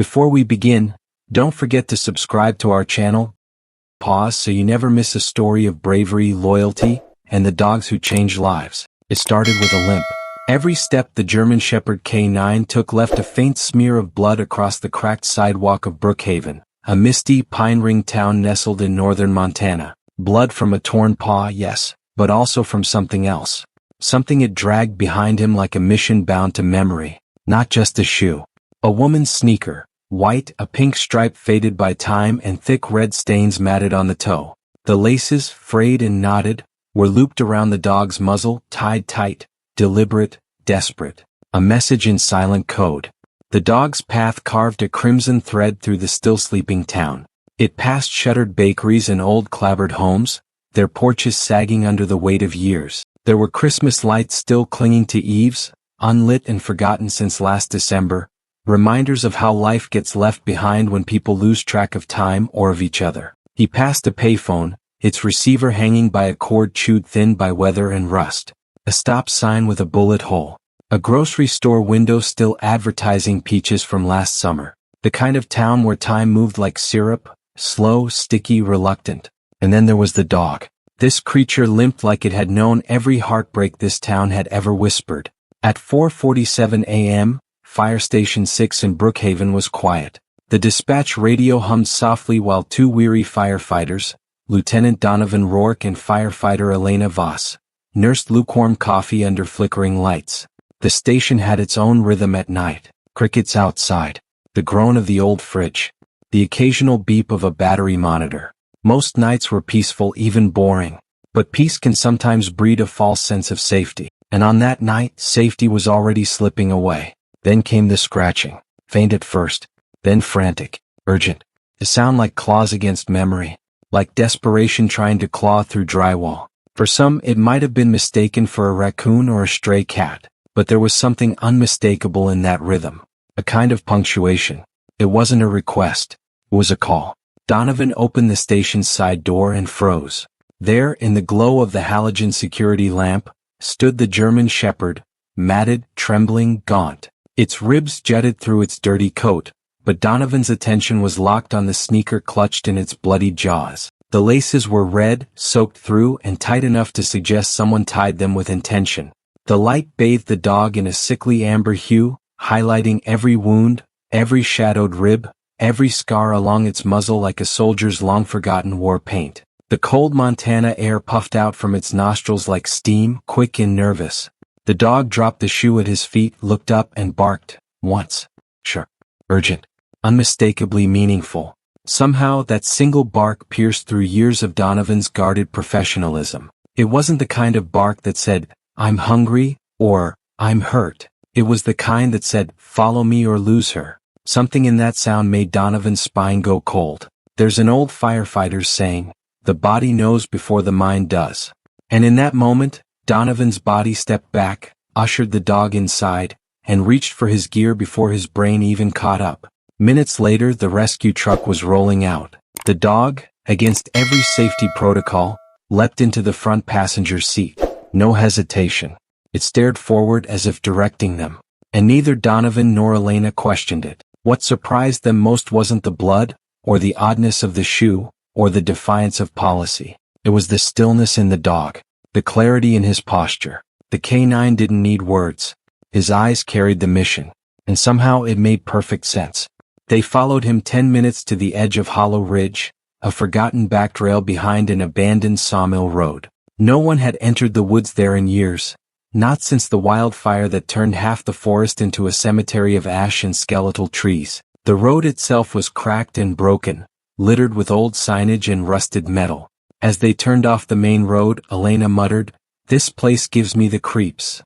Before we begin, don't forget to subscribe to our channel, Pawas, so you never miss a story of bravery, loyalty, and the dogs who change lives. It started with a limp. Every step the German Shepherd K9 took left a faint smear of blood across the cracked sidewalk of Brookhaven, a misty, pine-ringed town nestled in northern Montana. Blood from a torn paw, yes, but also from something else. Something it dragged behind him like a mission bound to memory. Not just a shoe. A woman's sneaker. White, a pink stripe faded by time and thick red stains matted on the toe. The laces, frayed and knotted, were looped around the dog's muzzle, tied tight, deliberate, desperate. A message in silent code. The dog's path carved a crimson thread through the still sleeping town. It passed shuttered bakeries and old clapboard homes, their porches sagging under the weight of years. There were Christmas lights still clinging to eaves, unlit and forgotten since last December, reminders of how life gets left behind when people lose track of time or of each other. He passed a payphone, its receiver hanging by a cord chewed thin by weather and rust. A stop sign with a bullet hole. A grocery store window still advertising peaches from last summer. The kind of town where time moved like syrup, slow, sticky, reluctant. And then there was the dog. This creature limped like it had known every heartbreak this town had ever whispered. At 4:47 a.m., Fire Station 6 in Brookhaven was quiet. The dispatch radio hummed softly while two weary firefighters, Lieutenant Donovan Rourke and firefighter Elena Voss, nursed lukewarm coffee under flickering lights. The station had its own rhythm at night. Crickets outside. The groan of the old fridge. The occasional beep of a battery monitor. Most nights were peaceful, even boring. But peace can sometimes breed a false sense of safety. And on that night, safety was already slipping away. Then came the scratching. Faint at first. Then frantic. Urgent. A sound like claws against memory. Like desperation trying to claw through drywall. For some, it might have been mistaken for a raccoon or a stray cat. But there was something unmistakable in that rhythm. A kind of punctuation. It wasn't a request. It was a call. Donovan opened the station's side door and froze. There, in the glow of the halogen security lamp, stood the German Shepherd, matted, trembling, gaunt. Its ribs jutted through its dirty coat, but Donovan's attention was locked on the sneaker clutched in its bloody jaws. The laces were red, soaked through, and tight enough to suggest someone tied them with intention. The light bathed the dog in a sickly amber hue, highlighting every wound, every shadowed rib, every scar along its muzzle like a soldier's long-forgotten war paint. The cold Montana air puffed out from its nostrils like steam, quick and nervous. The dog dropped the shoe at his feet, looked up and barked, once. Sharp, urgent, unmistakably meaningful. Somehow that single bark pierced through years of Donovan's guarded professionalism. It wasn't the kind of bark that said, "I'm hungry," or "I'm hurt." It was the kind that said, "Follow me or lose her." Something in that sound made Donovan's spine go cold. There's an old firefighter's saying, "The body knows before the mind does." And in that moment, Donovan's body stepped back, ushered the dog inside, and reached for his gear before his brain even caught up. Minutes later, the rescue truck was rolling out. The dog, against every safety protocol, leapt into the front passenger seat. No hesitation. It stared forward as if directing them. And neither Donovan nor Elena questioned it. What surprised them most wasn't the blood, or the oddness of the shoe, or the defiance of policy. It was the stillness in the dog, the clarity in his posture. The K9 didn't need words. His eyes carried the mission, and somehow it made perfect sense. They followed him 10 minutes to the edge of Hollow Ridge, a forgotten back trail behind an abandoned sawmill road. No one had entered the woods there in years, not since the wildfire that turned half the forest into a cemetery of ash and skeletal trees. The road itself was cracked and broken, littered with old signage and rusted metal. As they turned off the main road, Elena muttered, "This place gives me the creeps."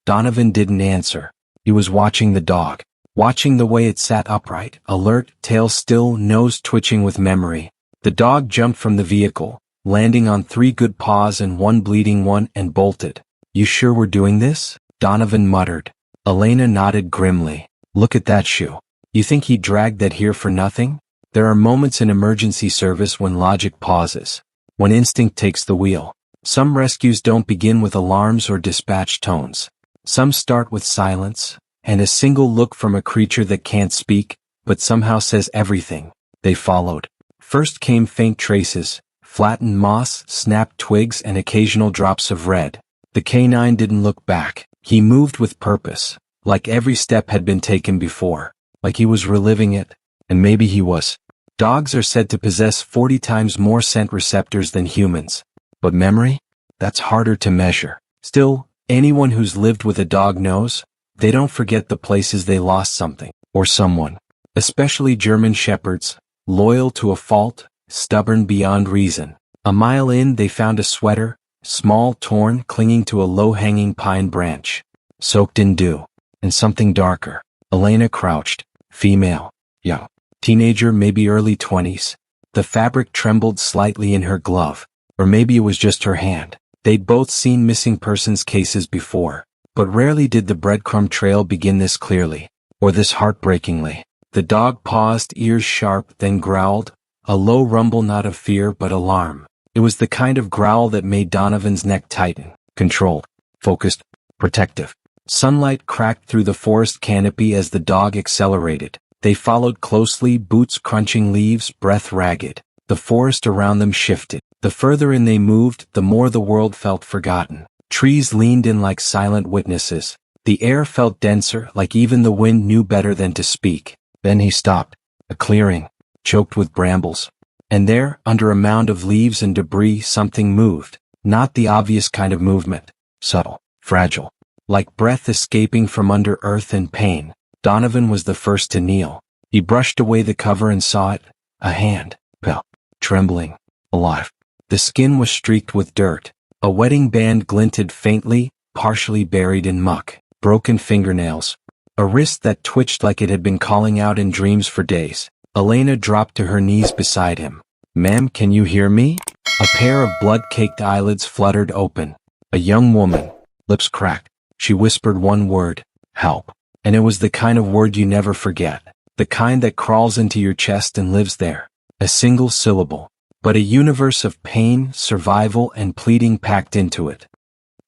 Donovan didn't answer. He was watching the dog, watching the way it sat upright, alert, tail still, nose twitching with memory. The dog jumped from the vehicle, landing on 3 good paws and 1 bleeding one, and bolted. "You sure we're doing this?" Donovan muttered. Elena nodded grimly. "Look at that shoe. You think he dragged that here for nothing?" There are moments in emergency service when logic pauses, when instinct takes the wheel. Some rescues don't begin with alarms or dispatch tones. Some start with silence, and a single look from a creature that can't speak, but somehow says everything. They followed. First came faint traces, flattened moss, snapped twigs, and occasional drops of red. The canine didn't look back. He moved with purpose, like every step had been taken before, like he was reliving it, and maybe he was. Dogs are said to possess 40 times more scent receptors than humans. But memory? That's harder to measure. Still, anyone who's lived with a dog knows, they don't forget the places they lost something, or someone. Especially German shepherds, loyal to a fault, stubborn beyond reason. A mile in, they found a sweater, small, torn, clinging to a low-hanging pine branch, soaked in dew, and something darker. Elena crouched, female, young, teenager, maybe early 20s. The fabric trembled slightly in her glove, or maybe it was just her hand. They'd both seen missing persons cases before, but rarely did the breadcrumb trail begin this clearly, or this heartbreakingly. The dog paused, ears sharp, then growled, a low rumble, not of fear but alarm. It was the kind of growl that made Donovan's neck tighten. Controlled, focused, protective. Sunlight cracked through the forest canopy as the dog accelerated. They followed closely, boots crunching leaves, breath ragged. The forest around them shifted. The further in they moved, the more the world felt forgotten. Trees leaned in like silent witnesses. The air felt denser, like even the wind knew better than to speak. Then he stopped. A clearing, choked with brambles. And there, under a mound of leaves and debris, something moved. Not the obvious kind of movement. Subtle, fragile. Like breath escaping from under earth and pain. Donovan was the first to kneel. He brushed away the cover and saw it. A hand, pale, trembling, alive. The skin was streaked with dirt. A wedding band glinted faintly, partially buried in muck. Broken fingernails. A wrist that twitched like it had been calling out in dreams for days. Elena dropped to her knees beside him. "Ma'am, can you hear me?" A pair of blood-caked eyelids fluttered open. A young woman, lips cracked. She whispered one word, "Help." And it was the kind of word you never forget. The kind that crawls into your chest and lives there. A single syllable, but a universe of pain, survival, and pleading packed into it.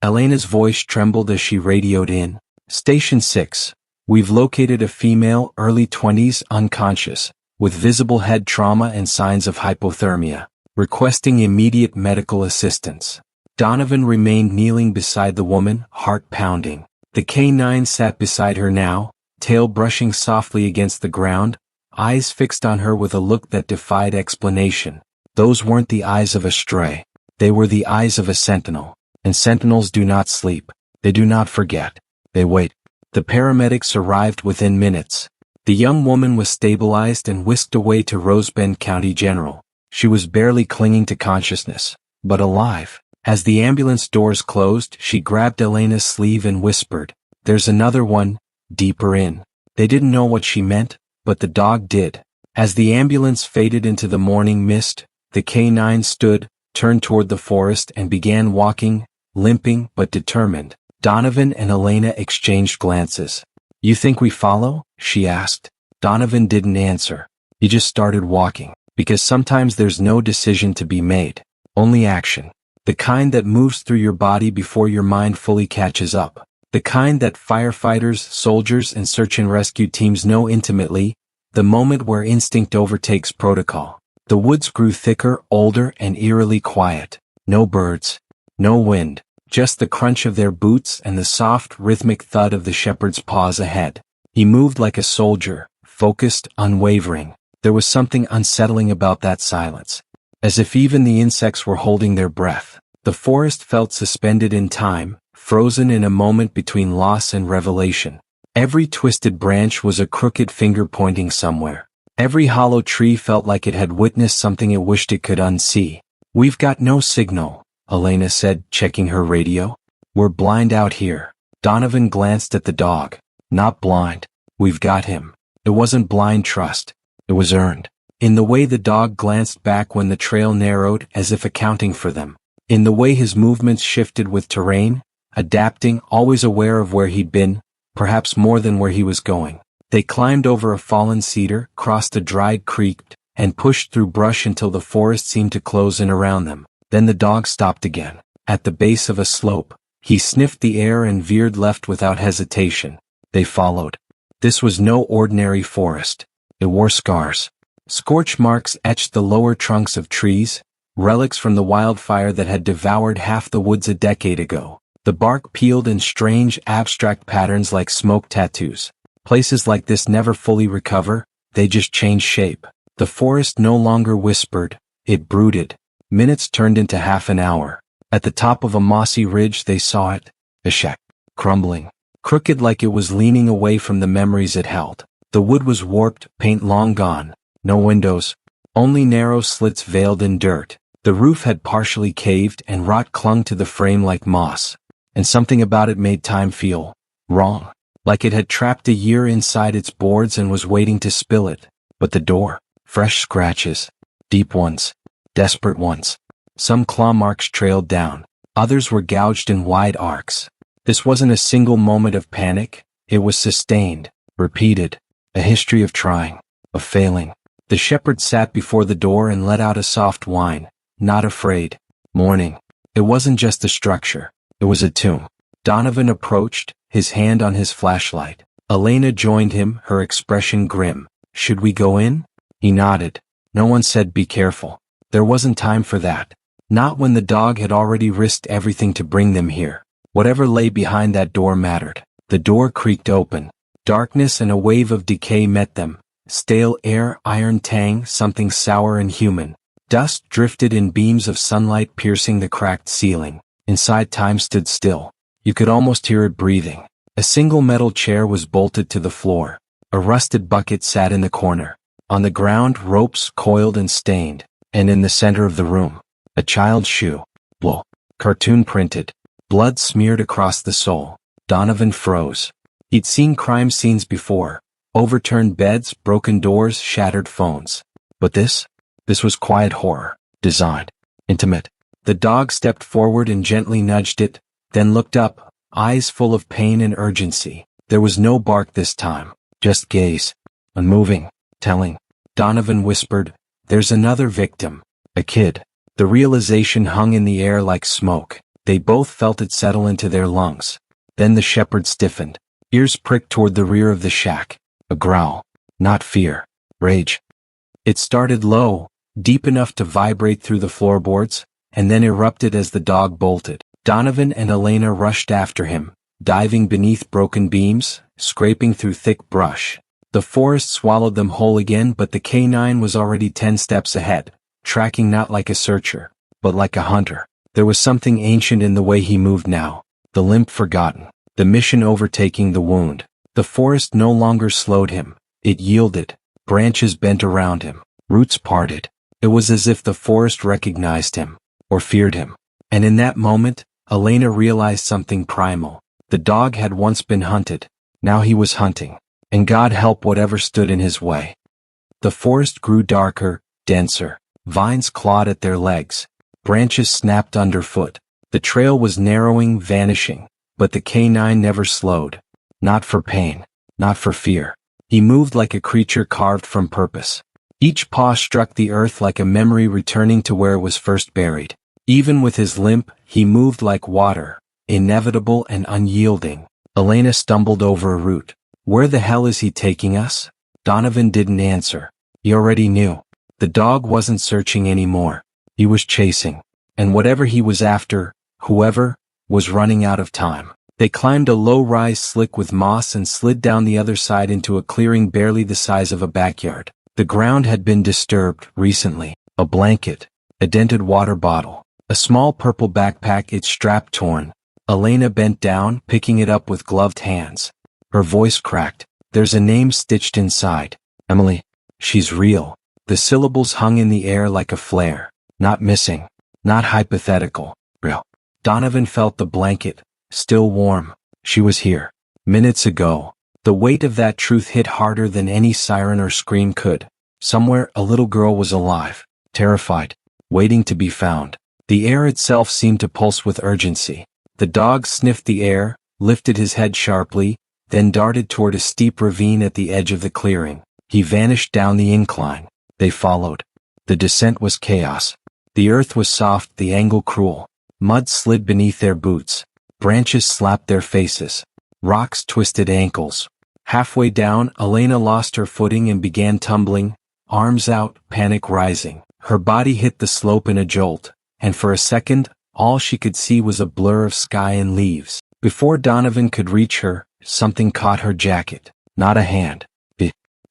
Elena's voice trembled as she radioed in. "Station 6. We've located a female, early 20s, unconscious, with visible head trauma and signs of hypothermia, requesting immediate medical assistance." Donovan remained kneeling beside the woman, heart pounding. The canine sat beside her now, tail brushing softly against the ground, eyes fixed on her with a look that defied explanation. Those weren't the eyes of a stray. They were the eyes of a sentinel. And sentinels do not sleep. They do not forget. They wait. The paramedics arrived within minutes. The young woman was stabilized and whisked away to Rosebend County General. She was barely clinging to consciousness, but alive. As the ambulance doors closed, she grabbed Elena's sleeve and whispered, "There's another one, deeper in." They didn't know what she meant, but the dog did. As the ambulance faded into the morning mist, the canine stood, turned toward the forest, and began walking, limping but determined. Donovan and Elena exchanged glances. "You think we follow?" she asked. Donovan didn't answer. He just started walking, because sometimes there's no decision to be made, only action. The kind that moves through your body before your mind fully catches up. The kind that firefighters, soldiers, and search and rescue teams know intimately, the moment where instinct overtakes protocol. The woods grew thicker, older, and eerily quiet. No birds, no wind, just the crunch of their boots and the soft, rhythmic thud of the shepherd's paws ahead. He moved like a soldier, focused, unwavering. There was something unsettling about that silence. As if even the insects were holding their breath. The forest felt suspended in time, frozen in a moment between loss and revelation. Every twisted branch was a crooked finger pointing somewhere. Every hollow tree felt like it had witnessed something it wished it could unsee. "We've got no signal," Elena said, checking her radio. "We're blind out here." Donovan glanced at the dog. "Not blind. We've got him." It wasn't blind trust. It was earned. In the way the dog glanced back when the trail narrowed, as if accounting for them. In the way his movements shifted with terrain, adapting, always aware of where he'd been, perhaps more than where he was going. They climbed over a fallen cedar, crossed a dried creek, and pushed through brush until the forest seemed to close in around them. Then the dog stopped again. At the base of a slope, he sniffed the air and veered left without hesitation. They followed. This was no ordinary forest. It wore scars. Scorch marks etched the lower trunks of trees, relics from the wildfire that had devoured half the woods a decade ago. The bark peeled in strange, abstract patterns like smoke tattoos. Places like this never fully recover, they just change shape. The forest no longer whispered, it brooded. Minutes turned into half an hour. At the top of a mossy ridge they saw it, a shack, crumbling, crooked like it was leaning away from the memories it held. The wood was warped, paint long gone, no windows, only narrow slits veiled in dirt. The roof had partially caved and rot clung to the frame like moss, and something about it made time feel wrong, like it had trapped a year inside its boards and was waiting to spill it. But the door, fresh scratches, deep ones, desperate ones. Some claw marks trailed down, others were gouged in wide arcs. This wasn't a single moment of panic, it was sustained, repeated, a history of trying, of failing. The shepherd sat before the door and let out a soft whine, not afraid. Mourning. It wasn't just a structure, it was a tomb. Donovan approached, his hand on his flashlight. Elena joined him, her expression grim. Should we go in? He nodded. No one said be careful. There wasn't time for that. Not when the dog had already risked everything to bring them here. Whatever lay behind that door mattered. The door creaked open. Darkness and a wave of decay met them. Stale air, iron tang, something sour and human. Dust drifted in beams of sunlight piercing the cracked ceiling. Inside time stood still. You could almost hear it breathing. A single metal chair was bolted to the floor. A rusted bucket sat in the corner. On the ground, ropes coiled and stained. And in the center of the room, a child's shoe. Wool. Cartoon printed. Blood smeared across the sole. Donovan froze. He'd seen crime scenes before. Overturned beds, broken doors, shattered phones. But this was quiet horror. Designed. Intimate. The dog stepped forward and gently nudged it, then looked up, eyes full of pain and urgency. There was no bark this time. Just gaze. Unmoving. Telling. Donovan whispered, "There's another victim. A kid." The realization hung in the air like smoke. They both felt it settle into their lungs. Then the shepherd stiffened. Ears pricked toward the rear of the shack. A growl. Not fear. Rage. It started low, deep enough to vibrate through the floorboards, and then erupted as the dog bolted. Donovan and Elena rushed after him, diving beneath broken beams, scraping through thick brush. The forest swallowed them whole again, but the canine was already 10 steps ahead, tracking not like a searcher, but like a hunter. There was something ancient in the way he moved now, the limp forgotten, the mission overtaking the wound. The forest no longer slowed him, it yielded, branches bent around him, roots parted. It was as if the forest recognized him, or feared him. And in that moment, Elena realized something primal. The dog had once been hunted, now he was hunting, and God help whatever stood in his way. The forest grew darker, denser, vines clawed at their legs, branches snapped underfoot. The trail was narrowing, vanishing, but the canine never slowed. Not for pain, not for fear. He moved like a creature carved from purpose. Each paw struck the earth like a memory returning to where it was first buried. Even with his limp, he moved like water, inevitable and unyielding. Elena stumbled over a root. Where the hell is he taking us? Donovan didn't answer. He already knew. The dog wasn't searching anymore. He was chasing. And whatever he was after, whoever, was running out of time. They climbed a low-rise slick with moss and slid down the other side into a clearing barely the size of a backyard. The ground had been disturbed recently. A blanket, a dented water bottle, a small purple backpack, its strap torn. Elena bent down, picking it up with gloved hands. Her voice cracked. There's a name stitched inside. Emily. She's real. The syllables hung in the air like a flare. Not missing. Not hypothetical. Real. Donovan felt the blanket, still warm. She was here. Minutes ago. The weight of that truth hit harder than any siren or scream could. Somewhere, a little girl was alive, terrified, waiting to be found. The air itself seemed to pulse with urgency. The dog sniffed the air, lifted his head sharply, then darted toward a steep ravine at the edge of the clearing. He vanished down the incline. They followed. The descent was chaos. The earth was soft, the angle cruel. Mud slid beneath their boots. Branches slapped their faces. Rocks twisted ankles. Halfway down, Elena lost her footing and began tumbling, arms out, panic rising. Her body hit the slope in a jolt, and for a second, all she could see was a blur of sky and leaves. Before Donovan could reach her, something caught her jacket. Not a hand.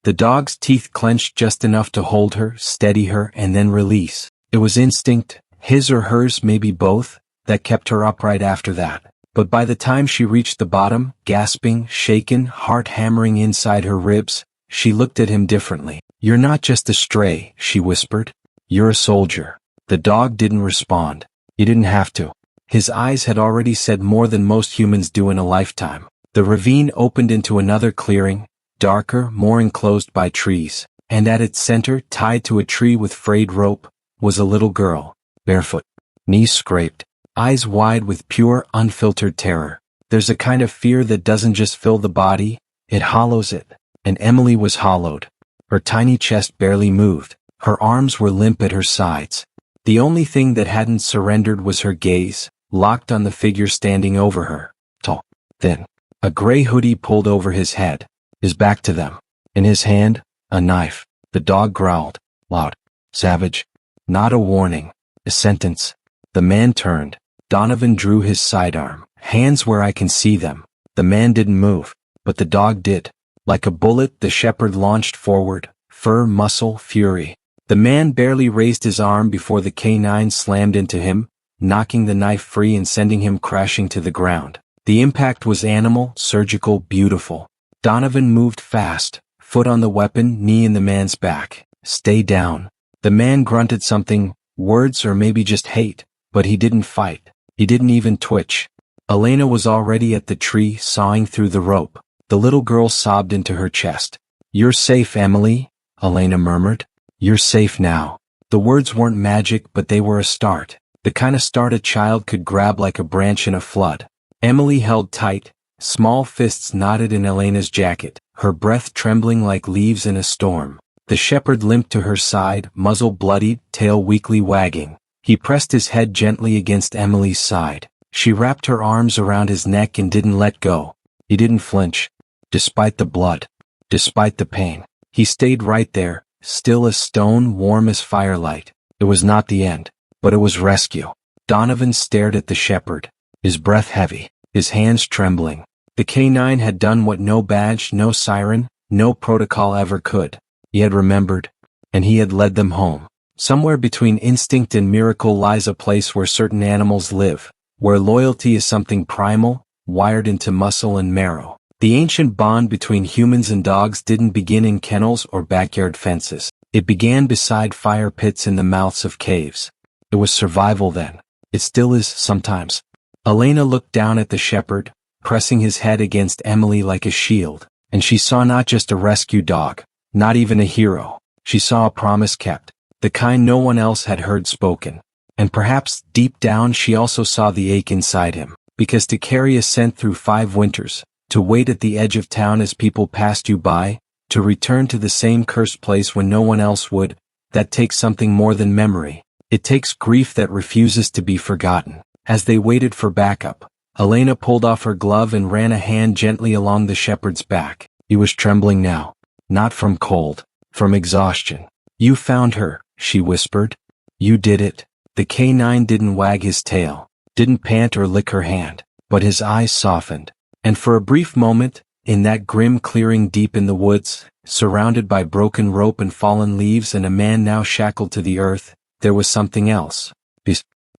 The dog's teeth clenched just enough to hold her, steady her, and then release. It was instinct, his or hers, maybe both, that kept her upright after that. But by the time she reached the bottom, gasping, shaken, heart hammering inside her ribs, she looked at him differently. "You're not just a stray," she whispered. "You're a soldier." The dog didn't respond. He didn't have to. His eyes had already said more than most humans do in a lifetime. The ravine opened into another clearing, darker, more enclosed by trees, and at its center, tied to a tree with frayed rope, was a little girl, barefoot, knees scraped, eyes wide with pure, unfiltered terror. There's a kind of fear that doesn't just fill the body, it hollows it, and Emily was hollowed. Her tiny chest barely moved, her arms were limp at her sides. The only thing that hadn't surrendered was her gaze, locked on the figure standing over her, tall, thin, a gray hoodie pulled over his head, his back to them. In his hand, a knife. The dog growled, loud, savage. Not a warning, a sentence. The man turned. Donovan drew his sidearm. "Hands where I can see them." The man didn't move, but the dog did. Like a bullet, the shepherd launched forward, fur, muscle, fury. The man barely raised his arm before the canine slammed into him, knocking the knife free and sending him crashing to the ground. The impact was animal, surgical, beautiful. Donovan moved fast, foot on the weapon, knee in the man's back. "Stay down." The man grunted something, words or maybe just hate, but he didn't fight. He didn't even twitch. Elena was already at the tree, sawing through the rope. The little girl sobbed into her chest. "You're safe, Emily," Elena murmured. "You're safe now." The words weren't magic, but they were a start. The kind of start a child could grab like a branch in a flood. Emily held tight, small fists knotted in Elena's jacket, her breath trembling like leaves in a storm. The shepherd limped to her side, muzzle bloodied, tail weakly wagging. He pressed his head gently against Emily's side. She wrapped her arms around his neck and didn't let go. He didn't flinch. Despite the blood, despite the pain, he stayed right there, still as stone, warm as firelight. It was not the end, but it was rescue. Donovan stared at the shepherd, his breath heavy, his hands trembling. The canine had done what no badge, no siren, no protocol ever could. He had remembered, and he had led them home. Somewhere between instinct and miracle lies a place where certain animals live, where loyalty is something primal, wired into muscle and marrow. The ancient bond between humans and dogs didn't begin in kennels or backyard fences. It began beside fire pits in the mouths of caves. It was survival then. It still is sometimes. Elena looked down at the shepherd, pressing his head against Emily like a shield, and she saw not just a rescue dog, not even a hero. She saw a promise kept, the kind no one else had heard spoken. And perhaps, deep down, she also saw the ache inside him, because to carry a scent through 5 winters, to wait at the edge of town as people passed you by, to return to the same cursed place when no one else would, that takes something more than memory. It takes grief that refuses to be forgotten. As they waited for backup, Elena pulled off her glove and ran a hand gently along the shepherd's back. He was trembling now. Not from cold, from exhaustion. "You found her," she whispered. "You did it." The canine didn't wag his tail, didn't pant or lick her hand, but his eyes softened. And for a brief moment, in that grim clearing deep in the woods, surrounded by broken rope and fallen leaves and a man now shackled to the earth, there was something else.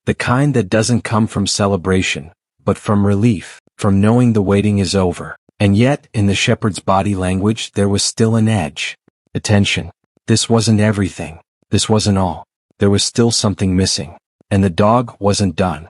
The kind that doesn't come from celebration, but from relief, from knowing the waiting is over. And yet, in the shepherd's body language, there was still an edge. Attention. This wasn't everything. This wasn't all. There was still something missing. And the dog wasn't done.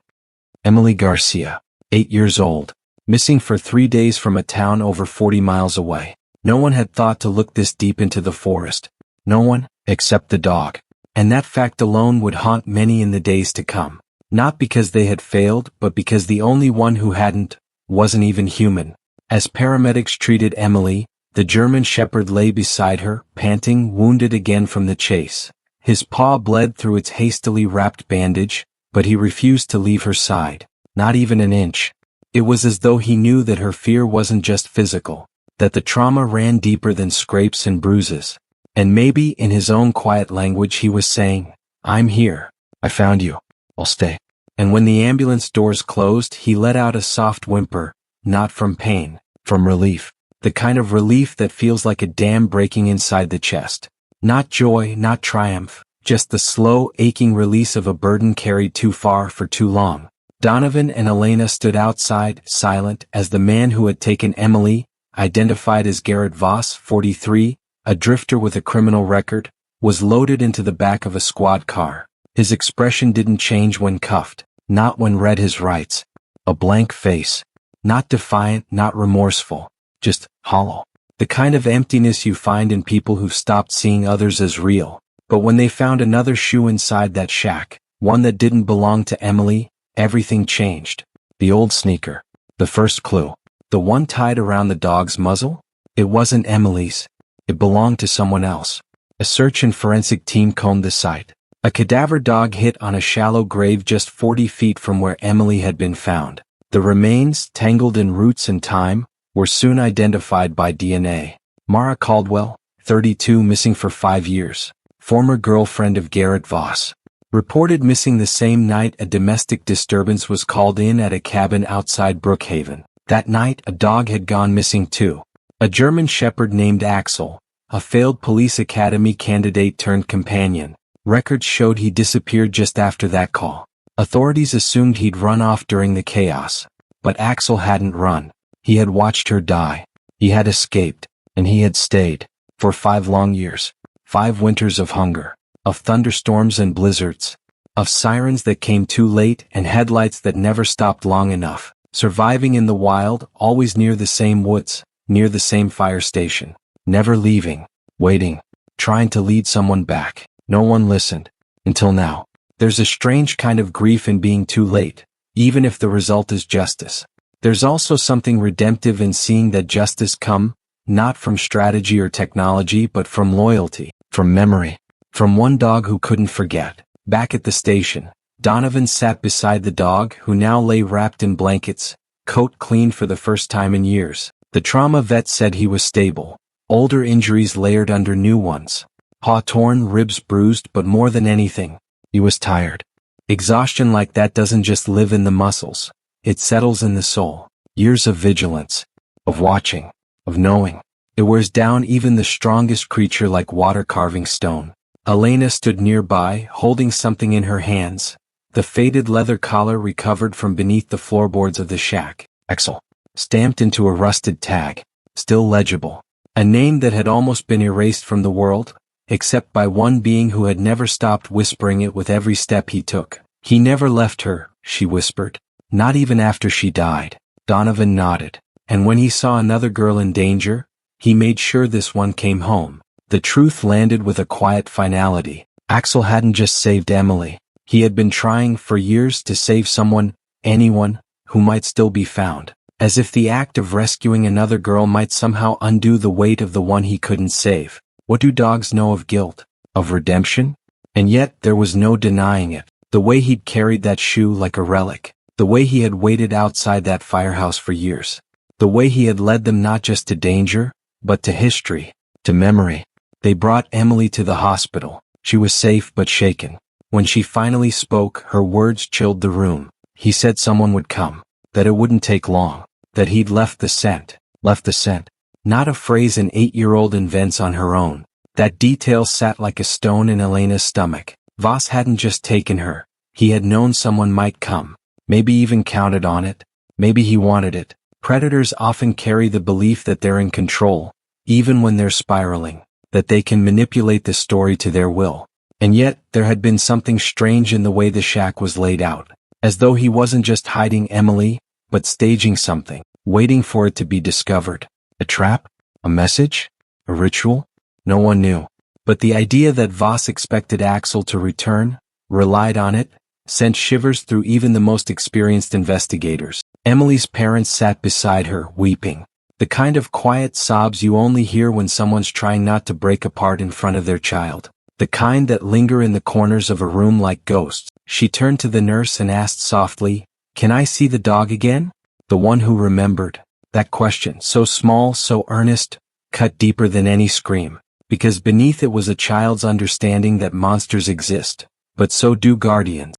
Emily Garcia, 8 years old, missing for 3 days from a town over 40 miles away. No one had thought to look this deep into the forest. No one, except the dog. And that fact alone would haunt many in the days to come. Not because they had failed, but because the only one who hadn't, wasn't even human. As paramedics treated Emily, the German shepherd lay beside her, panting, wounded again from the chase. His paw bled through its hastily wrapped bandage, but he refused to leave her side, not even an inch. It was as though he knew that her fear wasn't just physical, that the trauma ran deeper than scrapes and bruises. And maybe in his own quiet language he was saying, "I'm here. I found you. I'll stay." And when the ambulance doors closed, he let out a soft whimper, not from pain, from relief. The kind of relief that feels like a dam breaking inside the chest. Not joy, not triumph, just the slow, aching release of a burden carried too far for too long. Donovan and Elena stood outside, silent, as the man who had taken Emily, identified as Garrett Voss, 43, a drifter with a criminal record, was loaded into the back of a squad car. His expression didn't change when cuffed, not when read his rights. A blank face. Not defiant, not remorseful. Just hollow. The kind of emptiness you find in people who've stopped seeing others as real. But when they found another shoe inside that shack, one that didn't belong to Emily, everything changed. The old sneaker. The first clue. The one tied around the dog's muzzle? It wasn't Emily's. It belonged to someone else. A search and forensic team combed the site. A cadaver dog hit on a shallow grave just 40 feet from where Emily had been found. The remains, tangled in roots and time, were soon identified by DNA. Mara Caldwell, 32, missing for 5 years. Former girlfriend of Garrett Voss. Reported missing the same night a domestic disturbance was called in at a cabin outside Brookhaven. That night, a dog had gone missing too. A German shepherd named Axel, a failed police academy candidate turned companion. Records showed he disappeared just after that call. Authorities assumed he'd run off during the chaos. But Axel hadn't run. He had watched her die. He had escaped. And he had stayed. For 5 long years. 5 winters of hunger. Of thunderstorms and blizzards. Of sirens that came too late and headlights that never stopped long enough. Surviving in the wild, always near the same woods, near the same fire station. Never leaving. Waiting. Trying to lead someone back. No one listened. Until now. There's a strange kind of grief in being too late, even if the result is justice. There's also something redemptive in seeing that justice come, not from strategy or technology but from loyalty, from memory, from one dog who couldn't forget. Back at the station, Donovan sat beside the dog who now lay wrapped in blankets, coat cleaned for the first time in years. The trauma vet said he was stable, older injuries layered under new ones. Paw torn, ribs bruised, but more than anything, he was tired. Exhaustion like that doesn't just live in the muscles. It settles in the soul. Years of vigilance, of watching, of knowing. It wears down even the strongest creature like water carving stone. Elena stood nearby, holding something in her hands. The faded leather collar recovered from beneath the floorboards of the shack. Axel. Stamped into a rusted tag. Still legible. A name that had almost been erased from the world, except by one being who had never stopped whispering it with every step he took. He never left her, she whispered. Not even after she died. Donovan nodded. And when he saw another girl in danger, he made sure this one came home. The truth landed with a quiet finality. Axel hadn't just saved Emily. He had been trying for years to save someone, anyone, who might still be found. As if the act of rescuing another girl might somehow undo the weight of the one he couldn't save. What do dogs know of guilt? Of redemption? And yet there was no denying it. The way he'd carried that shoe like a relic. The way he had waited outside that firehouse for years. The way he had led them not just to danger, but to history, to memory. They brought Emily to the hospital. She was safe but shaken. When she finally spoke, her words chilled the room. He said someone would come. That it wouldn't take long. That he'd left the scent. Left the scent. Not a phrase an 8-year-old invents on her own. That detail sat like a stone in Elena's stomach. Voss hadn't just taken her. He had known someone might come. Maybe even counted on it. Maybe he wanted it. Predators often carry the belief that they're in control, even when they're spiraling. That they can manipulate the story to their will. And yet, there had been something strange in the way the shack was laid out. As though he wasn't just hiding Emily, but staging something, waiting for it to be discovered. A trap? A message? A ritual? No one knew. But the idea that Voss expected Axel to return, relied on it, sent shivers through even the most experienced investigators. Emily's parents sat beside her, weeping. The kind of quiet sobs you only hear when someone's trying not to break apart in front of their child. The kind that linger in the corners of a room like ghosts. She turned to the nurse and asked softly, "Can I see the dog again?" The one who remembered. That question, so small, so earnest, cut deeper than any scream, because beneath it was a child's understanding that monsters exist, but so do guardians.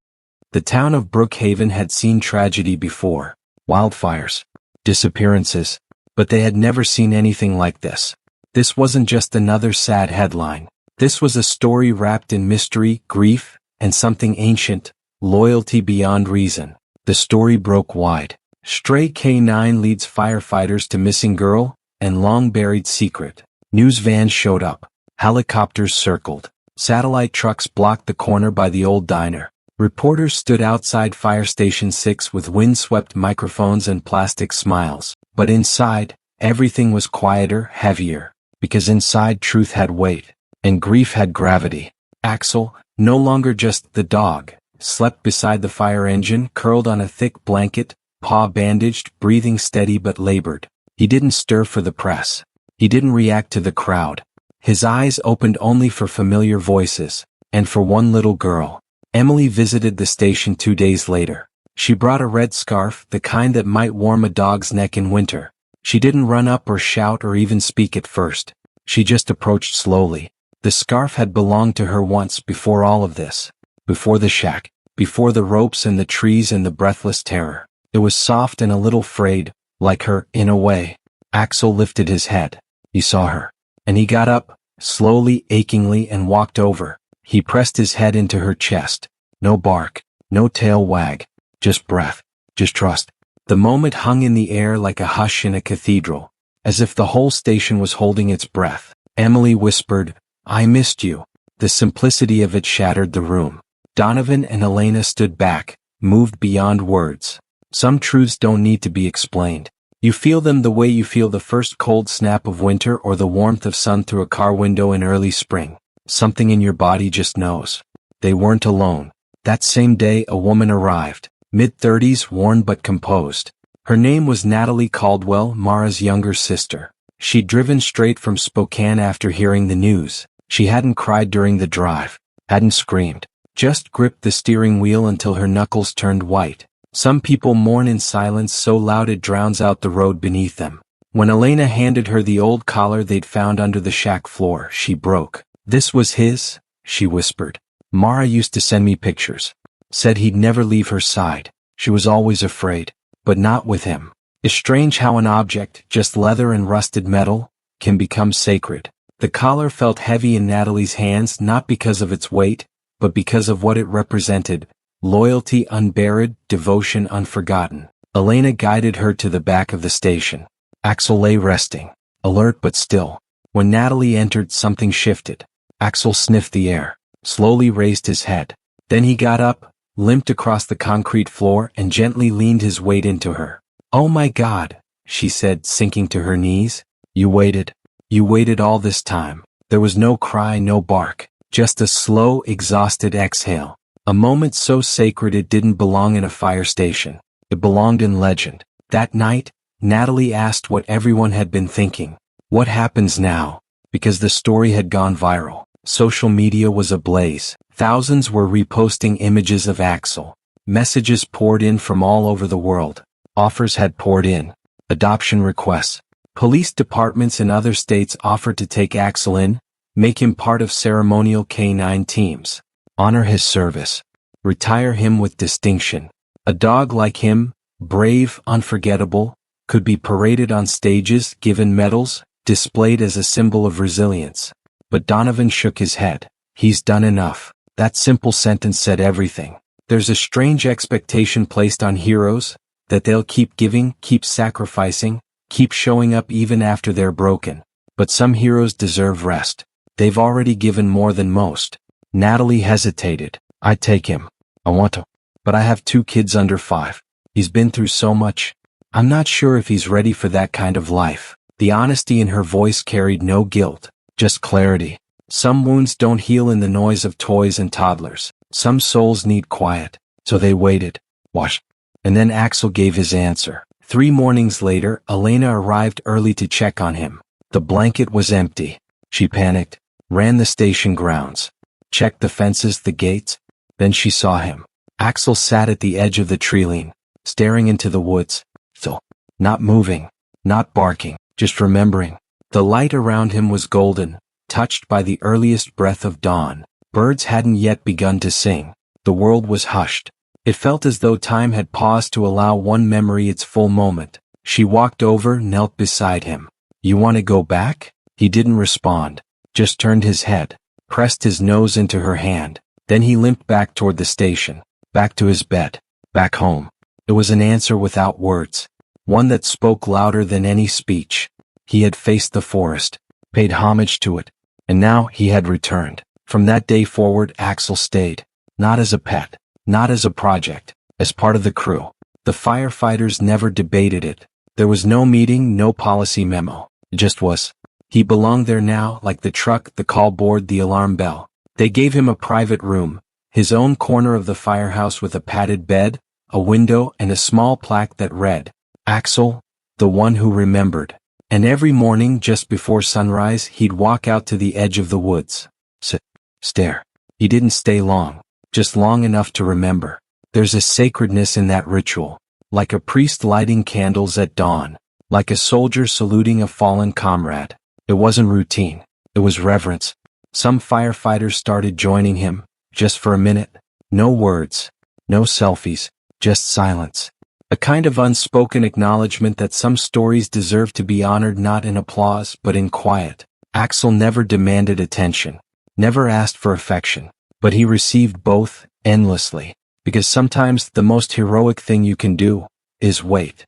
The town of Brookhaven had seen tragedy before, wildfires, disappearances, but they had never seen anything like this. This wasn't just another sad headline. This was a story wrapped in mystery, grief, and something ancient, loyalty beyond reason. The story broke wide. Stray K9 leads firefighters to missing girl and long-buried secret. News vans showed up. Helicopters circled. Satellite trucks blocked the corner by the old diner. Reporters stood outside Fire Station 6 with wind-swept microphones and plastic smiles. But inside, everything was quieter, heavier, because inside truth had weight, and grief had gravity. Axel, no longer just the dog, slept beside the fire engine, curled on a thick blanket, paw bandaged, breathing steady but labored. He didn't stir for the press. He didn't react to the crowd. His eyes opened only for familiar voices, and for one little girl. Emily visited the station 2 days later. She brought a red scarf, the kind that might warm a dog's neck in winter. She didn't run up or shout or even speak at first. She just approached slowly. The scarf had belonged to her once before all of this. Before the shack, before the ropes and the trees and the breathless terror. It was soft and a little frayed, like her, in a way. Axel lifted his head. He saw her. And he got up, slowly, achingly, and walked over. He pressed his head into her chest. No bark, no tail wag. Just breath, just trust. The moment hung in the air like a hush in a cathedral, as if the whole station was holding its breath. Emily whispered, "I missed you." The simplicity of it shattered the room. Donovan and Elena stood back, moved beyond words. Some truths don't need to be explained. You feel them the way you feel the first cold snap of winter or the warmth of sun through a car window in early spring. Something in your body just knows. They weren't alone. That same day a woman arrived. Mid-30s, worn but composed. Her name was Natalie Caldwell, Mara's younger sister. She'd driven straight from Spokane after hearing the news. She hadn't cried during the drive, hadn't screamed, just gripped the steering wheel until her knuckles turned white. Some people mourn in silence so loud it drowns out the road beneath them. When Elena handed her the old collar they'd found under the shack floor, she broke. "This was his," she whispered. "Mara used to send me pictures. Said he'd never leave her side. She was always afraid, but not with him." It's strange how an object, just leather and rusted metal, can become sacred. The collar felt heavy in Natalie's hands not because of its weight, but because of what it represented. Loyalty unburied, devotion unforgotten. Elena guided her to the back of the station. Axel lay resting, alert but still. When Natalie entered, something shifted. Axel sniffed the air, slowly raised his head. Then he got up, limped across the concrete floor and gently leaned his weight into her. "Oh my God," she said, sinking to her knees. You waited all this time." There was no cry, no bark, just a slow, exhausted exhale. A moment so sacred it didn't belong in a fire station. It belonged in legend. That night, Natalie asked what everyone had been thinking. What happens now? Because the story had gone viral. Social media was ablaze. Thousands were reposting images of Axel. Messages poured in from all over the world. Offers had poured in. Adoption requests. Police departments in other states offered to take Axel in, make him part of ceremonial K9 teams, honor his service, retire him with distinction. A dog like him, brave, unforgettable, could be paraded on stages, given medals, displayed as a symbol of resilience. But Donovan shook his head. "He's done enough." That simple sentence said everything. There's a strange expectation placed on heroes, that they'll keep giving, keep sacrificing, keep showing up even after they're broken. But some heroes deserve rest. They've already given more than most. Natalie hesitated. "I'd take him. I want to. But I have 2 kids under 5. He's been through so much. I'm not sure if he's ready for that kind of life." The honesty in her voice carried no guilt, just clarity. Some wounds don't heal in the noise of toys and toddlers. Some souls need quiet. So they waited, watched. And then Axel gave his answer. 3 mornings later, Elena arrived early to check on him. The blanket was empty. She panicked, ran the station grounds, checked the fences, the gates. Then she saw him. Axel sat at the edge of the tree line, staring into the woods, still, not moving. Not barking, just remembering. The light around him was golden, touched by the earliest breath of dawn. Birds hadn't yet begun to sing. The world was hushed. It felt as though time had paused to allow one memory its full moment. She walked over, knelt beside him. "You want to go back?" He didn't respond, just turned his head, pressed his nose into her hand. Then he limped back toward the station, back to his bed, back home. It was an answer without words, one that spoke louder than any speech. He had faced the forest, paid homage to it, and now he had returned. From that day forward, Axel stayed, not as a pet, not as a project, as part of the crew. The firefighters never debated it. There was no meeting, no policy memo. It just was. He belonged there now, like the truck, the call board, the alarm bell. They gave him a private room, his own corner of the firehouse with a padded bed, a window, and a small plaque that read, "Axel, the one who remembered." And every morning just before sunrise he'd walk out to the edge of the woods. Sit. Stare. He didn't stay long, just long enough to remember. There's a sacredness in that ritual, like a priest lighting candles at dawn, like a soldier saluting a fallen comrade. It wasn't routine, it was reverence. Some firefighters started joining him, just for a minute. No words, no selfies, just silence. A kind of unspoken acknowledgement that some stories deserve to be honored not in applause but in quiet. Axel never demanded attention, never asked for affection, but he received both, endlessly. Because sometimes the most heroic thing you can do is wait.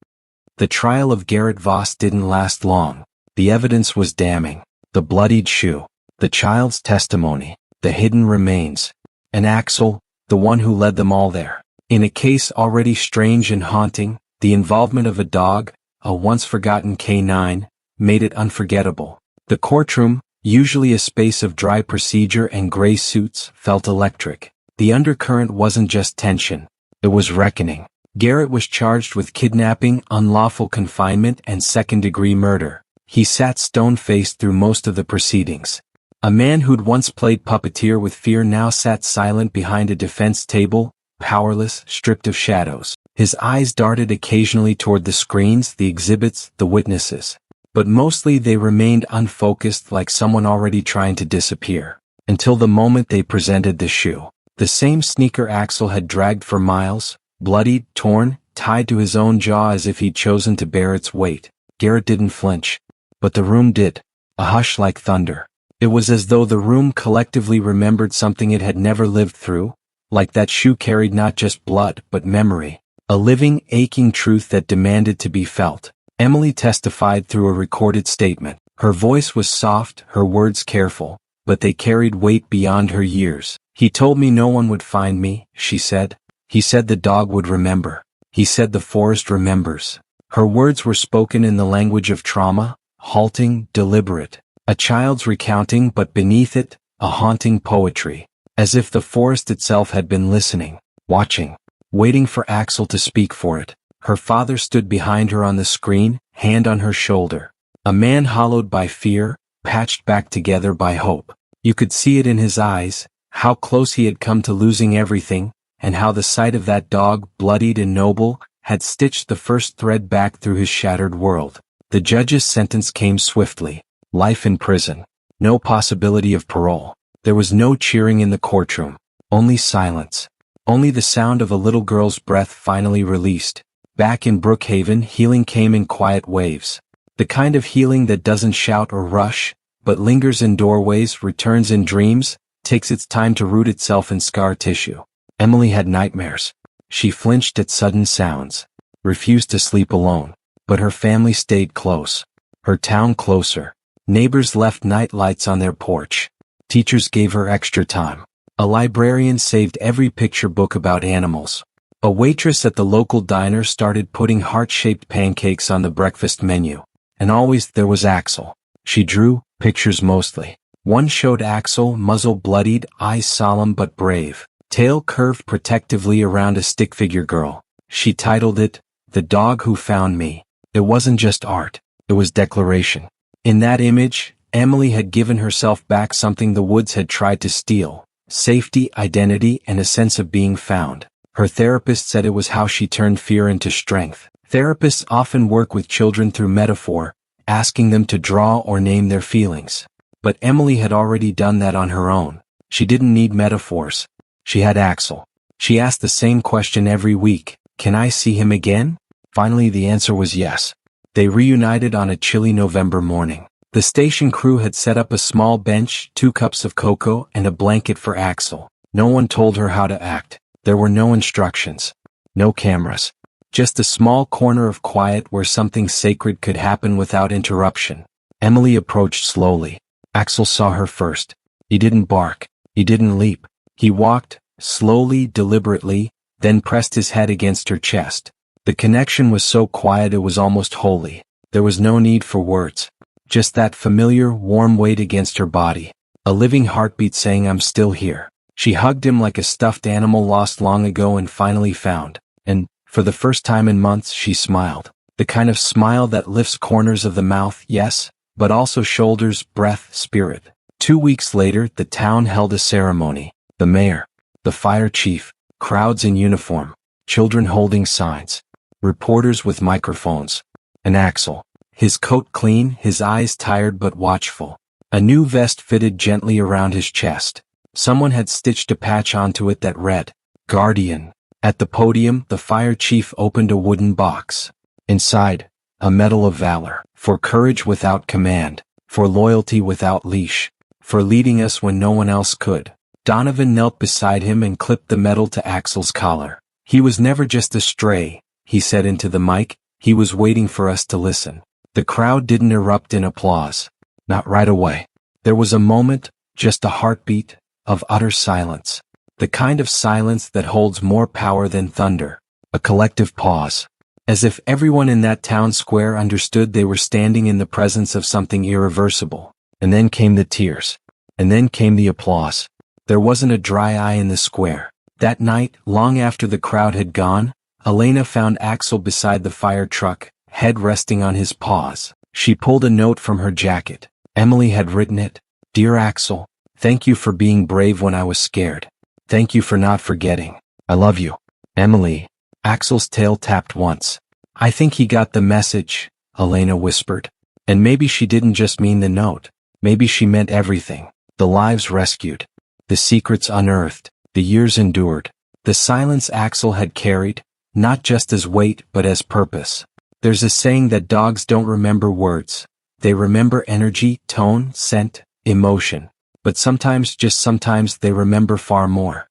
The trial of Gerrit Voss didn't last long. The evidence was damning. The bloodied shoe, the child's testimony, the hidden remains, and Axel, the one who led them all there. In a case already strange and haunting, the involvement of a dog, a once-forgotten canine, made it unforgettable. The courtroom, usually a space of dry procedure and gray suits, felt electric. The undercurrent wasn't just tension, it was reckoning. Gerrit was charged with kidnapping, unlawful confinement, and second-degree murder. He sat stone-faced through most of the proceedings. A man who'd once played puppeteer with fear now sat silent behind a defense table, powerless, stripped of shadows. His eyes darted occasionally toward the screens, the exhibits, the witnesses. But mostly they remained unfocused, like someone already trying to disappear. Until the moment they presented the shoe. The same sneaker Axel had dragged for miles, bloodied, torn, tied to his own jaw as if he'd chosen to bear its weight. Gerrit didn't flinch. But the room did. A hush like thunder. It was as though the room collectively remembered something it had never lived through, like that shoe carried not just blood but memory. A living, aching truth that demanded to be felt. Emily testified through a recorded statement. Her voice was soft, her words careful, but they carried weight beyond her years. "He told me no one would find me," she said. "He said the dog would remember. He said the forest remembers." Her words were spoken in the language of trauma, halting, deliberate. A child's recounting, but beneath it, a haunting poetry. As if the forest itself had been listening, watching, waiting for Axel to speak for it. Her father stood behind her on the screen, hand on her shoulder. A man hollowed by fear, patched back together by hope. You could see it in his eyes, how close he had come to losing everything, and how the sight of that dog, bloodied and noble, had stitched the first thread back through his shattered world. The judge's sentence came swiftly. Life in prison. No possibility of parole. There was no cheering in the courtroom. Only silence. Only the sound of a little girl's breath finally released. Back in Brookhaven, healing came in quiet waves. The kind of healing that doesn't shout or rush, but lingers in doorways, returns in dreams, takes its time to root itself in scar tissue. Emily had nightmares. She flinched at sudden sounds, refused to sleep alone. But her family stayed close. Her town closer. Neighbors left night lights on their porch. Teachers gave her extra time. A librarian saved every picture book about animals. A waitress at the local diner started putting heart-shaped pancakes on the breakfast menu. And always there was Axel. She drew pictures mostly. One showed Axel, muzzle bloodied, eyes solemn but brave, tail curved protectively around a stick figure girl. She titled it, "The Dog Who Found Me." It wasn't just art, it was declaration. In that image, Emily had given herself back something the woods had tried to steal: safety, identity, and a sense of being found. Her therapist said it was how she turned fear into strength. Therapists often work with children through metaphor, asking them to draw or name their feelings. But Emily had already done that on her own. She didn't need metaphors. She had Axel. She asked the same question every week. Can I see him again? Finally the answer was yes. They reunited on a chilly November morning. The station crew had set up a small bench, 2 cups of cocoa, and a blanket for Axel. No one told her how to act. There were no instructions. No cameras. Just a small corner of quiet where something sacred could happen without interruption. Emily approached slowly. Axel saw her first. He didn't bark. He didn't leap. He walked, slowly, deliberately, then pressed his head against her chest. The connection was so quiet it was almost holy. There was no need for words. Just that familiar, warm weight against her body. A living heartbeat saying I'm still here. She hugged him like a stuffed animal lost long ago and finally found. And, for the first time in months, she smiled. The kind of smile that lifts corners of the mouth, yes, but also shoulders, breath, spirit. 2 weeks later, the town held a ceremony. The mayor, the fire chief, crowds in uniform, children holding signs, reporters with microphones, and Axel. His coat clean, his eyes tired but watchful. A new vest fitted gently around his chest. Someone had stitched a patch onto it that read, Guardian. At the podium, the fire chief opened a wooden box. Inside, a medal of valor, for courage without command, for loyalty without leash, for leading us when no one else could. Donovan knelt beside him and clipped the medal to Axel's collar. He was never just a stray, he said into the mic, he was waiting for us to listen. The crowd didn't erupt in applause. Not right away. There was a moment, just a heartbeat, of utter silence. The kind of silence that holds more power than thunder. A collective pause. As if everyone in that town square understood they were standing in the presence of something irreversible. And then came the tears. And then came the applause. There wasn't a dry eye in the square. That night, long after the crowd had gone, Elena found Axel beside the fire truck, head resting on his paws. She pulled a note from her jacket. Emily had written it. Dear Axel, thank you for being brave when I was scared. Thank you for not forgetting. I love you. Emily. Axel's tail tapped once. I think he got the message, Elena whispered. And maybe she didn't just mean the note. Maybe she meant everything. The lives rescued. The secrets unearthed. The years endured. The silence Axel had carried, not just as weight but as purpose. There's a saying that dogs don't remember words. They remember energy, tone, scent, emotion. But sometimes, just sometimes, they remember far more.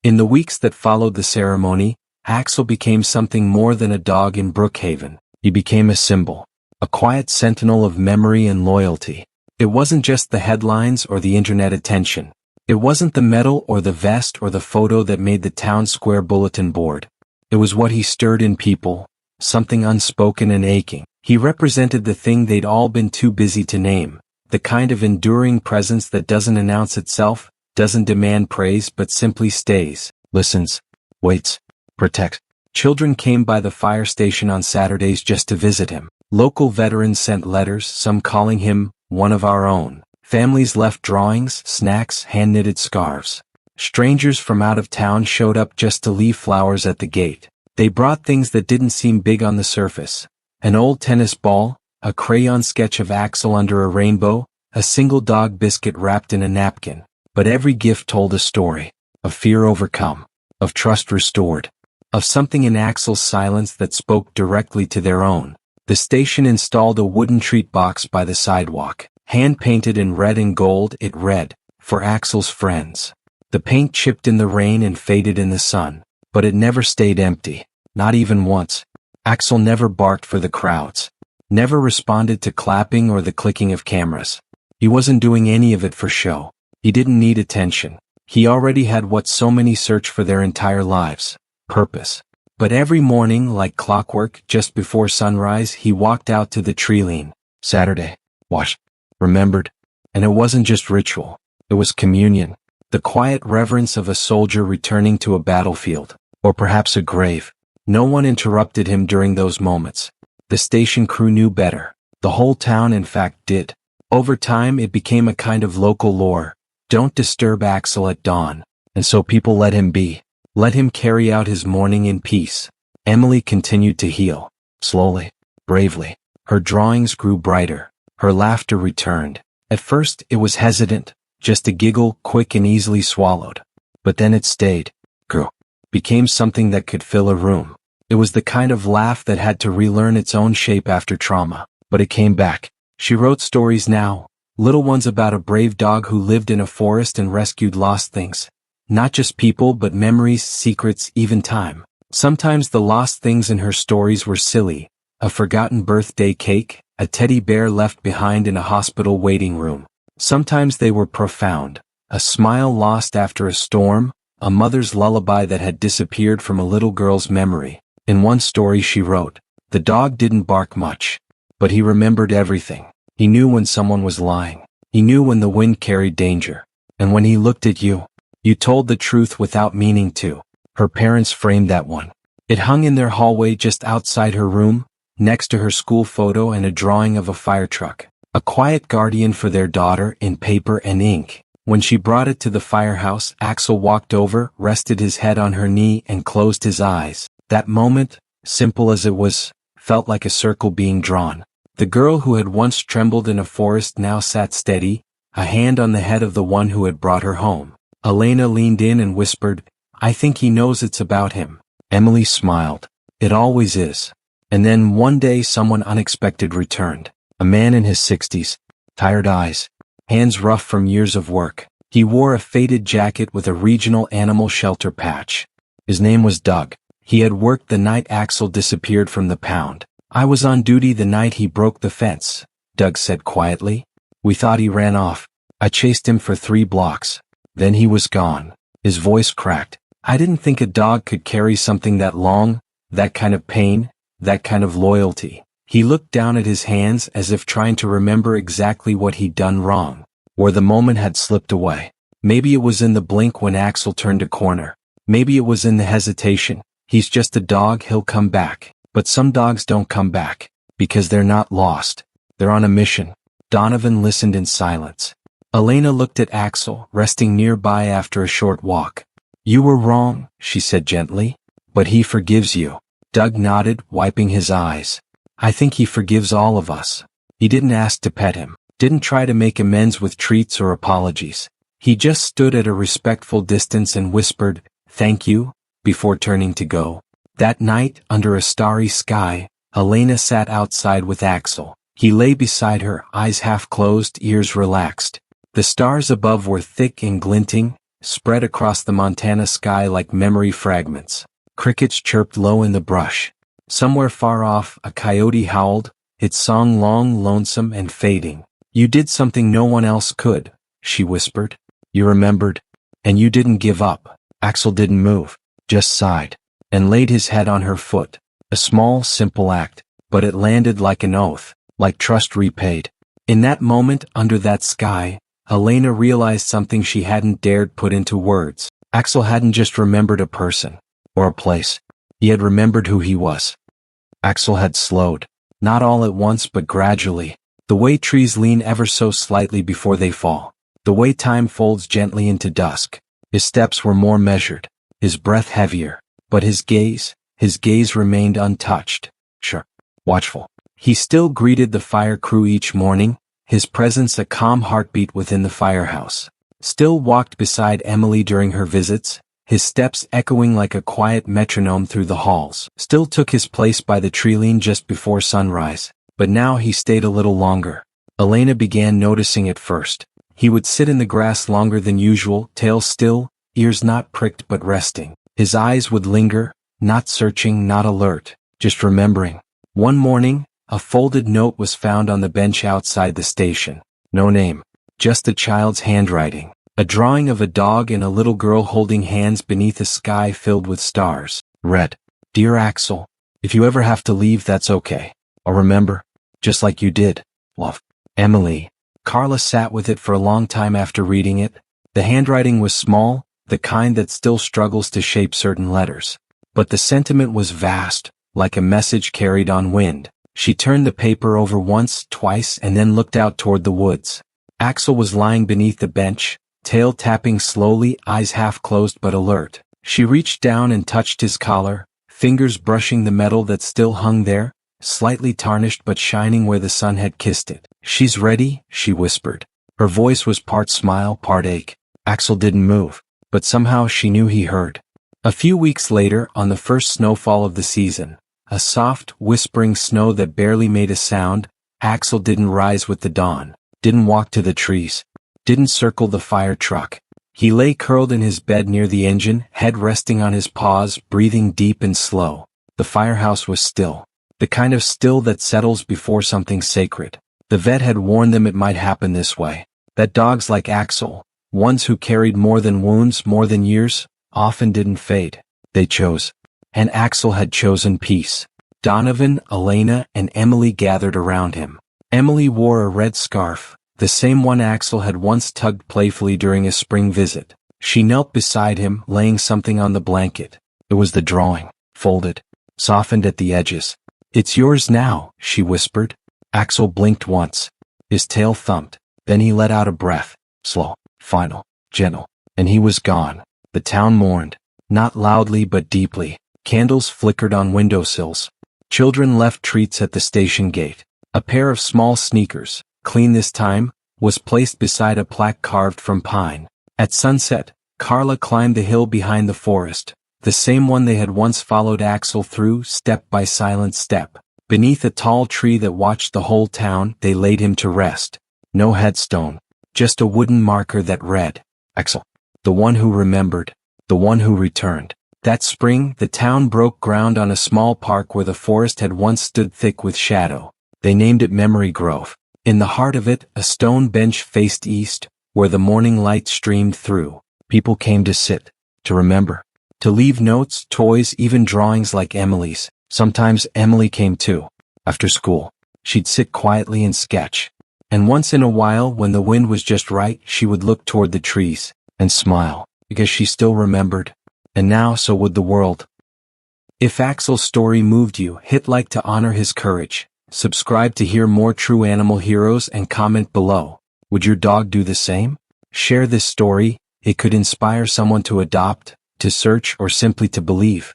In the weeks that followed the ceremony, Axel became something more than a dog in Brookhaven. He became a symbol. A quiet sentinel of memory and loyalty. It wasn't just the headlines or the internet attention. It wasn't the medal or the vest or the photo that made the town square bulletin board. It was what he stirred in people. Something unspoken and aching. He represented the thing they'd all been too busy to name. The kind of enduring presence that doesn't announce itself, doesn't demand praise but simply stays, listens, waits, protects. Children came by the fire station on Saturdays just to visit him. Local veterans sent letters, some calling him one of our own. Families left drawings, snacks, hand-knitted scarves. Strangers from out of town showed up just to leave flowers at the gate. They brought things that didn't seem big on the surface. An old tennis ball, a crayon sketch of Axel under a rainbow, a single dog biscuit wrapped in a napkin. But every gift told a story. Of fear overcome. Of trust restored. Of something in Axel's silence that spoke directly to their own. The station installed a wooden treat box by the sidewalk. Hand-painted in red and gold, it read, For Axel's friends. The paint chipped in the rain and faded in the sun. But it never stayed empty. Not even once. Axel never barked for the crowds. Never responded to clapping or the clicking of cameras. He wasn't doing any of it for show. He didn't need attention. He already had what so many search for their entire lives. Purpose. But every morning, like clockwork, just before sunrise, he walked out to the tree lean. Saturday. Washed. Remembered. And it wasn't just ritual. It was communion. The quiet reverence of a soldier returning to a battlefield. Or perhaps a grave. No one interrupted him during those moments. The station crew knew better. The whole town in fact did. Over time it became a kind of local lore. Don't disturb Axel at dawn. And so people let him be. Let him carry out his morning in peace. Emily continued to heal. Slowly, bravely, her drawings grew brighter. Her laughter returned. At first, it was hesitant, just a giggle, quick and easily swallowed. But then it stayed, grew, became something that could fill a room. It was the kind of laugh that had to relearn its own shape after trauma. But it came back. She wrote stories now, little ones about a brave dog who lived in a forest and rescued lost things. Not just people but memories, secrets, even time. Sometimes the lost things in her stories were silly. A forgotten birthday cake, a teddy bear left behind in a hospital waiting room. Sometimes they were profound. A smile lost after a storm, a mother's lullaby that had disappeared from a little girl's memory. In one story she wrote, "The dog didn't bark much, but he remembered everything. He knew when someone was lying. He knew when the wind carried danger. And when he looked at you, you told the truth without meaning to." Her parents framed that one. It hung in their hallway just outside her room, next to her school photo and a drawing of a fire truck. A quiet guardian for their daughter in paper and ink. When she brought it to the firehouse, Axel walked over, rested his head on her knee and closed his eyes. That moment, simple as it was, felt like a circle being drawn. The girl who had once trembled in a forest now sat steady, a hand on the head of the one who had brought her home. Elena leaned in and whispered, "I think he knows it's about him." Emily smiled. "It always is." And then one day someone unexpected returned. A man in his 60s, tired eyes, hands rough from years of work. He wore a faded jacket with a regional animal shelter patch. His name was Doug. He had worked the night Axel disappeared from the pound. "I was on duty the night he broke the fence," Doug said quietly. "We thought he ran off. I chased him for 3 blocks. Then he was gone." His voice cracked. "I didn't think a dog could carry something that long, that kind of pain, that kind of loyalty." He looked down at his hands as if trying to remember exactly what he'd done wrong, where the moment had slipped away. Maybe it was in the blink when Axel turned a corner. Maybe it was in the hesitation. He's just a dog, he'll come back. But some dogs don't come back, because they're not lost. They're on a mission. Donovan listened in silence. Elena looked at Axel, resting nearby after a short walk. "You were wrong," she said gently, "but he forgives you." Doug nodded, wiping his eyes. "I think he forgives all of us." He didn't ask to pet him, didn't try to make amends with treats or apologies. He just stood at a respectful distance and whispered, "Thank you," before turning to go. That night, under a starry sky, Elena sat outside with Axel. He lay beside her, eyes half closed, ears relaxed. The stars above were thick and glinting, spread across the Montana sky like memory fragments. Crickets chirped low in the brush. Somewhere far off, a coyote howled, its song long, lonesome, and fading. "You did something no one else could," she whispered. "You remembered. And you didn't give up." Axel didn't move, just sighed, and laid his head on her foot. A small, simple act, but it landed like an oath, like trust repaid. In that moment, under that sky, Elena realized something she hadn't dared put into words. Axel hadn't just remembered a person, or a place. He had remembered who he was. Axel had slowed, not all at once but gradually, the way trees lean ever so slightly before they fall, the way time folds gently into dusk. His steps were more measured, his breath heavier, but his gaze remained untouched, sure, watchful. He still greeted the fire crew each morning, his presence a calm heartbeat within the firehouse. Still walked beside Emily during her visits, his steps echoing like a quiet metronome through the halls. Still took his place by the treeline just before sunrise, but now he stayed a little longer. Elena began noticing it first. He would sit in the grass longer than usual, tail still, ears not pricked but resting. His eyes would linger, not searching, not alert, just remembering. One morning, a folded note was found on the bench outside the station. No name, just a child's handwriting. A drawing of a dog and a little girl holding hands beneath a sky filled with stars. Read, "Dear Axel, if you ever have to leave, that's okay. I'll remember, just like you did. Love, Emily." Carla sat with it for a long time after reading it. The handwriting was small, the kind that still struggles to shape certain letters. But the sentiment was vast, like a message carried on wind. She turned the paper over once, twice, and then looked out toward the woods. Axel was lying beneath the bench, tail tapping slowly, eyes half closed but alert. She reached down and touched his collar, fingers brushing the metal that still hung there, slightly tarnished but shining where the sun had kissed it. "She's ready," she whispered. Her voice was part smile, part ache. Axel didn't move, but somehow she knew he heard. A few weeks later, on the first snowfall of the season, a soft, whispering snow that barely made a sound, Axel didn't rise with the dawn, didn't walk to the trees, didn't circle the fire truck. He lay curled in his bed near the engine, head resting on his paws, breathing deep and slow. The firehouse was still. The kind of still that settles before something sacred. The vet had warned them it might happen this way. That dogs like Axel, ones who carried more than wounds, more than years, often didn't fade. They chose. And Axel had chosen peace. Donovan, Elena, and Emily gathered around him. Emily wore a red scarf, the same one Axel had once tugged playfully during a spring visit. She knelt beside him, laying something on the blanket. It was the drawing, folded, softened at the edges. "It's yours now," she whispered. Axel blinked once. His tail thumped. Then he let out a breath, slow, final, gentle, and he was gone. The town mourned, not loudly but deeply. Candles flickered on windowsills. Children left treats at the station gate. A pair of small sneakers, clean this time, was placed beside a plaque carved from pine. At sunset, Carla climbed the hill behind the forest, the same one they had once followed Axel through, step by silent step. Beneath a tall tree that watched the whole town, they laid him to rest. No headstone, just a wooden marker that read, "Axel, the one who remembered, the one who returned." That spring, the town broke ground on a small park where the forest had once stood thick with shadow. They named it Memory Grove. In the heart of it, a stone bench faced east, where the morning light streamed through. People came to sit, to remember, to leave notes, toys, even drawings like Emily's. Sometimes Emily came too. After school, she'd sit quietly and sketch. And once in a while, when the wind was just right, she would look toward the trees and smile, because she still remembered. And now so would the world. If Axel's story moved you, hit like to honor his courage. Subscribe to hear more true animal heroes and comment below. Would your dog do the same? Share this story. It could inspire someone to adopt, to search, or simply to believe.